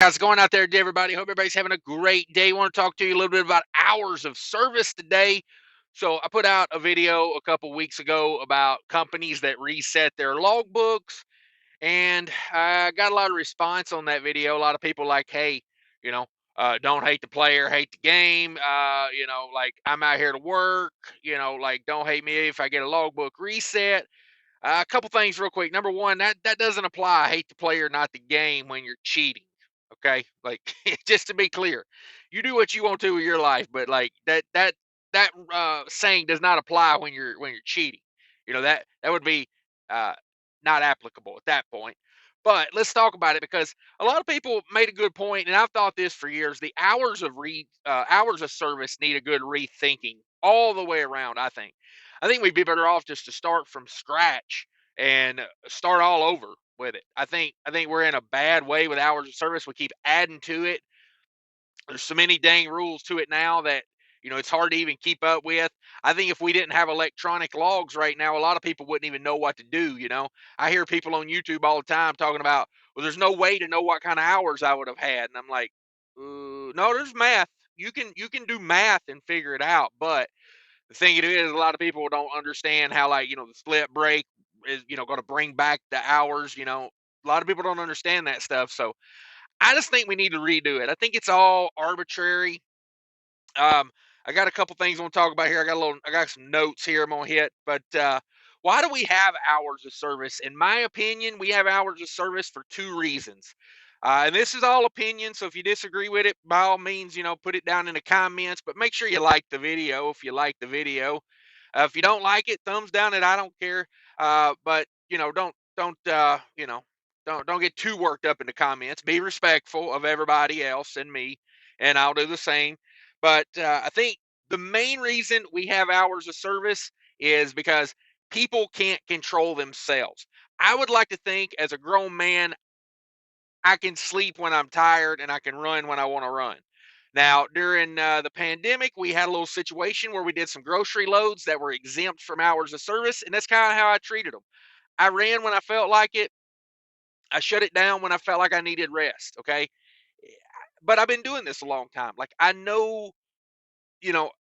How's it going out there, everybody? Hope everybody's having a great day. I want to talk to you a little bit about hours of service today. So I put out a video a couple weeks ago about companies that reset their logbooks, and I got a lot of response on that video. A lot of people like, hey, you know, don't hate the player, hate the game. Like I'm out here to work. Like don't hate me if I get a logbook reset. A couple things real quick. Number one, that doesn't apply. Hate the player, not the game when you're cheating. Okay, like just to be clear, you do what you want to with your life, but like that saying does not apply when you're cheating. That would be uh, not applicable at that point. But let's talk about it because a lot of people made a good point, and I've thought this for years. The hours of service need a good rethinking all the way around. I think we'd be better off just to start from scratch and start all over with it. I think we're in a bad way with hours of service. We keep adding to it. There's so many dang rules to it now that it's hard to even keep up with. I think if we didn't have electronic logs right now, a lot of people wouldn't even know what to do. I hear people on YouTube all the time talking about, well, there's no way to know what kind of hours I would have had, and I'm like, no, there's math. You can do math and figure it out, but the thing it is, a lot of people don't understand how, like, the split break is, going to bring back the hours. A lot of people don't understand that stuff. So I just think we need to redo it. I think it's all arbitrary. Um, I got a couple things I want to talk about here. I got some notes here I'm gonna hit, but why do we have hours of service? In my opinion, we have hours of service for two reasons. And this is all opinion, so if you disagree with it, by all means, put it down in the comments. But make sure you like the video if you like the video. If you don't like it, thumbs down it. I don't care. But don't get too worked up in the comments. Be respectful of everybody else and me, and I'll do the same. But I think the main reason we have hours of service is because people can't control themselves. I would like to think, as a grown man, I can sleep when I'm tired and I can run when I want to run. Now, during the pandemic, we had a little situation where we did some grocery loads that were exempt from hours of service, and that's kind of how I treated them. I ran when I felt like it. I shut it down when I felt like I needed rest. Okay, but I've been doing this a long time. Like I know,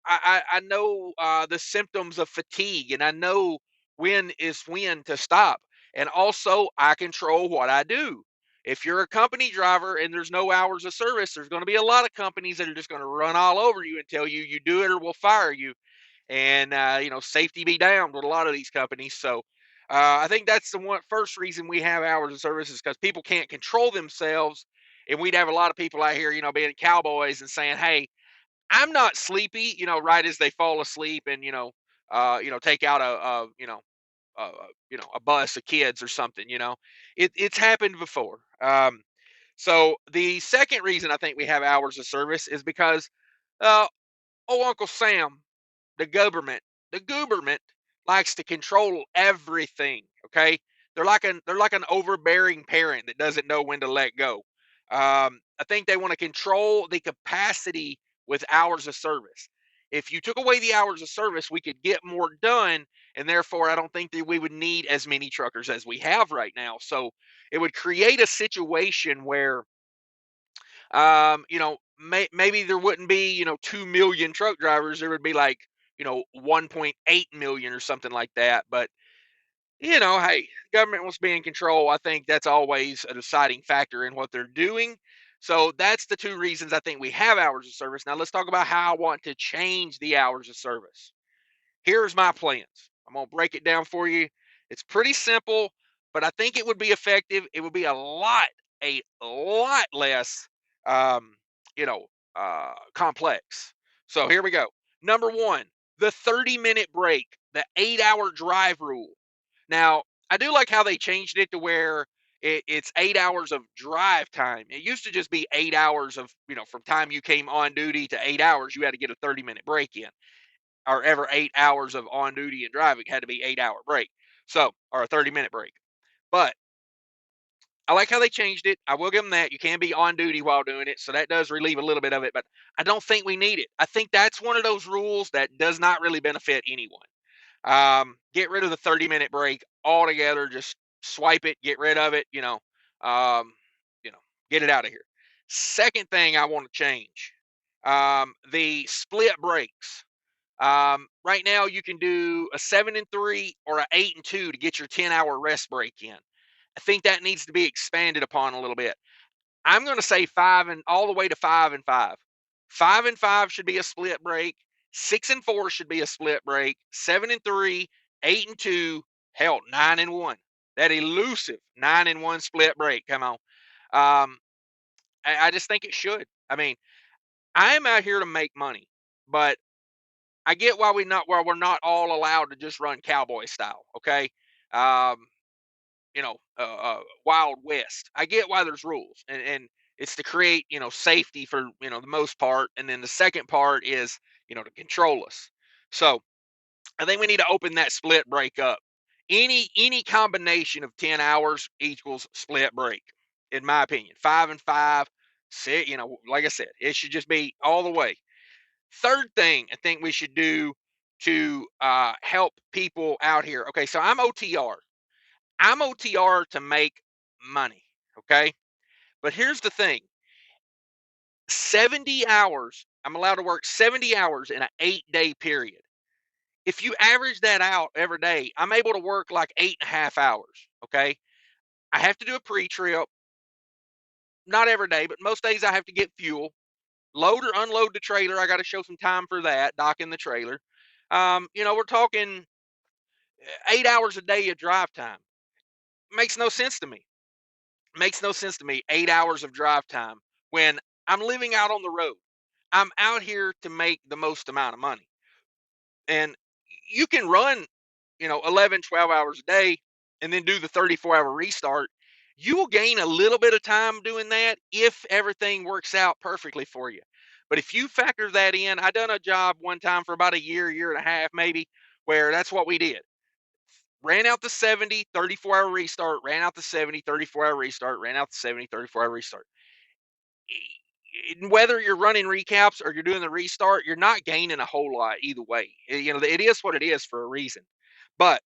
I know the symptoms of fatigue, and I know when to stop. And also, I control what I do. If you're a company driver and there's no hours of service, there's going to be a lot of companies that are just going to run all over you and tell you do it or we'll fire you. And safety be damned with a lot of these companies. So I think that's the first reason we have hours of service is because people can't control themselves, and we'd have a lot of people out here, being cowboys and saying, "Hey, I'm not sleepy," right as they fall asleep, and take out a bus of kids or something. It's happened before. So the second reason I think we have hours of service is because uh, Uncle Sam, the government, the gooberment likes to control everything. Okay, they're like an overbearing parent that doesn't know when to let go. I think they want to control the capacity with hours of service. If you took away the hours of service, we could get more done, and therefore, I don't think that we would need as many truckers as we have right now. So it would create a situation where maybe there wouldn't be 2 million truck drivers. There would be like 1.8 million or something like that. But hey, government wants to be in control. I think that's always a deciding factor in what they're doing. So that's the two reasons I think we have hours of service. Now let's talk about how I want to change the hours of service. Here's my plans. I'm going to break it down for you. It's pretty simple, but I think it would be effective. It would be a lot less, um, complex. So here we go. Number one, the 30-minute break, the 8-hour drive rule. Now, I do like how they changed it to where it's 8 hours of drive time. It used to just be 8 hours of, from time you came on duty to 8 hours, you had to get a 30-minute break in, or ever 8 hours of on duty and driving had to be 8 hour break. So, or a 30-minute break. But I like how they changed it. I will give them that. You can be on duty while doing it. So that does relieve a little bit of it, but I don't think we need it. I think that's one of those rules that does not really benefit anyone. Get rid of the 30-minute break altogether. Just swipe it, get rid of it, um, get it out of here. Second thing I want to change, the split brakes. Right now, you can do a 7 and 3 or a 8 and 2 to get your 10-hour rest break in. I think that needs to be expanded upon a little bit. I'm going to say five and all the way to 5 and 5. 5 and 5 should be a split break. 6 and 4 should be a split break. 7 and 3, 8 and 2, hell, 9 and 1. That elusive 9 and 1 split break. Come on. Um, I just think it should. I mean, I am out here to make money, but I get why we're not all allowed to just run cowboy style. Okay. Um, Wild West. I get why there's rules, and it's to create, safety for, the most part, and then the second part is, to control us. So I think we need to open that split break up. Any combination of 10 hours equals split break, in my opinion. 5 and 5, like I said, it should just be all the way. Third thing I think we should do to help people out here. Okay, so I'm OTR. I'm OTR to make money. Okay. But here's the thing, 70 hours, I'm allowed to work 70 hours in an 8-day period. If you average that out every day, I'm able to work like 8.5 hours. Okay. I have to do a pre trip, not every day, but most days I have to get fuel, load or unload the trailer. I got to show some time for that, docking the trailer. We're talking 8 hours a day of drive time. Makes no sense to me. Makes no sense to me. 8 hours of drive time when I'm living out on the road. I'm out here to make the most amount of money. And you can run, 11, 12 hours a day and then do the 34-hour restart. You will gain a little bit of time doing that if everything works out perfectly for you. But if you factor that in, I done a job one time for about a year and a half, maybe, where that's what we did. Ran out the 70, 34-hour restart, ran out the 70, 34-hour restart, ran out the 70, 34-hour restart. Whether you're running recaps or you're doing the restart, you're not gaining a whole lot either way. It is what it is for a reason. But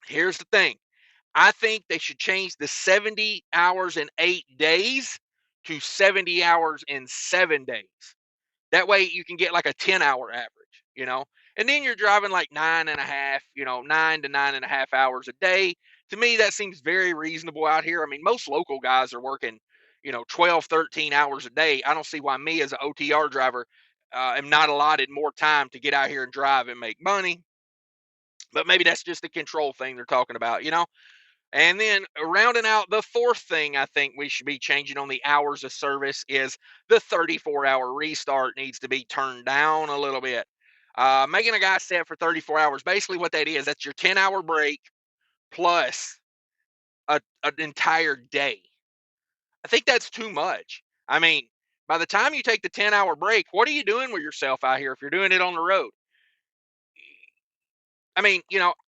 here's the thing. I think they should change the 70 hours in 8 days to 70 hours in 7 days. That way you can get like a 10-hour average. And then you're driving like 9.5, 9 to 9.5 hours a day. To me, that seems very reasonable out here. I mean, most local guys are working, 12, 13 hours a day. I don't see why me as an OTR driver am not allotted more time to get out here and drive and make money. But maybe that's just the control thing they're talking about. And then rounding out the fourth thing I think we should be changing on the hours of service is the 34-hour restart needs to be turned down a little bit. Making a guy set for 34 hours, basically what that is, that's your 10-hour break plus an entire day. I think that's too much. I mean, by the time you take the 10-hour break, what are you doing with yourself out here if you're doing it on the road? I mean,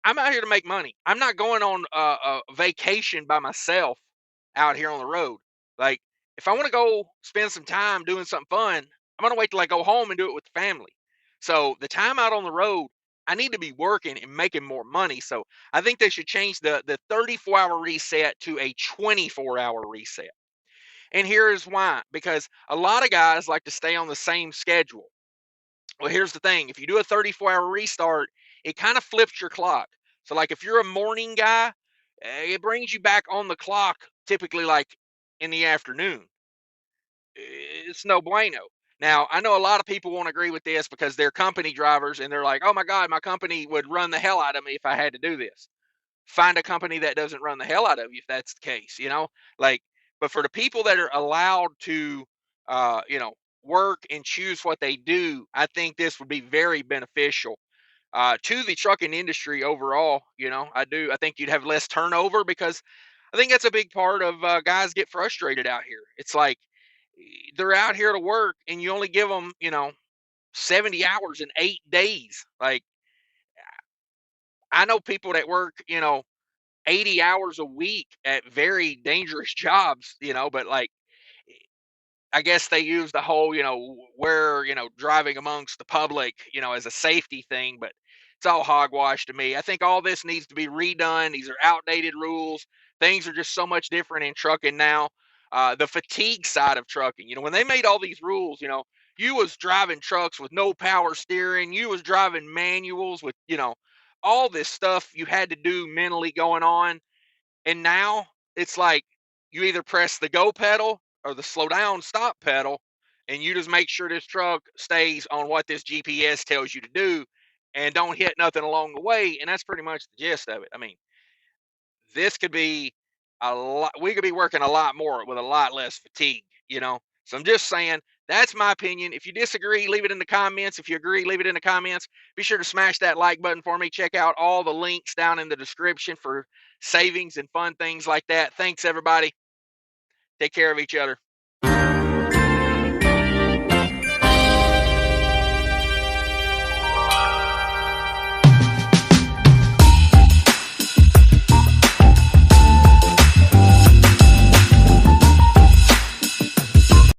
I'm out here to make money. I'm not going on a vacation by myself out here on the road. Like, if I want to go spend some time doing something fun, I'm going to wait till I go home and do it with the family. So the time out on the road, I need to be working and making more money. So I think they should change the 34-hour reset to a 24-hour reset. And here is why, because a lot of guys like to stay on the same schedule. Well, here's the thing. If you do a 34-hour restart, it kind of flips your clock. So, like, if you're a morning guy, it brings you back on the clock typically like in the afternoon. It's no bueno. Now, I know a lot of people won't agree with this because they're company drivers and they're like, oh my God, my company would run the hell out of me if I had to do this. Find a company that doesn't run the hell out of you if that's the case. Like, but for the people that are allowed to, uh, you know, work and choose what they do, I think this would be very beneficial to the trucking industry overall. I do. I think you'd have less turnover because I think that's a big part of guys get frustrated out here. It's like they're out here to work and you only give them, 70 hours in 8 days. Like, I know people that work, 80 hours a week at very dangerous jobs, but like, I guess they use the whole, we're, driving amongst the public, as a safety thing, but it's all hogwash to me. I think all this needs to be redone. These are outdated rules. Things are just so much different in trucking now. the fatigue side of trucking. You know, when they made all these rules, you know, you was driving trucks with no power steering, you was driving manuals with, you know, all this stuff you had to do mentally going on. And now it's like you either press the go pedal or the slow down stop pedal, and you just make sure this truck stays on what this GPS tells you to do and don't hit nothing along the way. And that's pretty much the gist of it. I mean, this could be a lot, we could be working a lot more with a lot less fatigue, you know. So I'm just saying that's my opinion. If you disagree, leave it in the comments. If you agree, leave it in the comments. Be sure to smash that like button for me. Check out all the links down in the description for savings and fun things like that. Thanks, everybody. Take care of each other.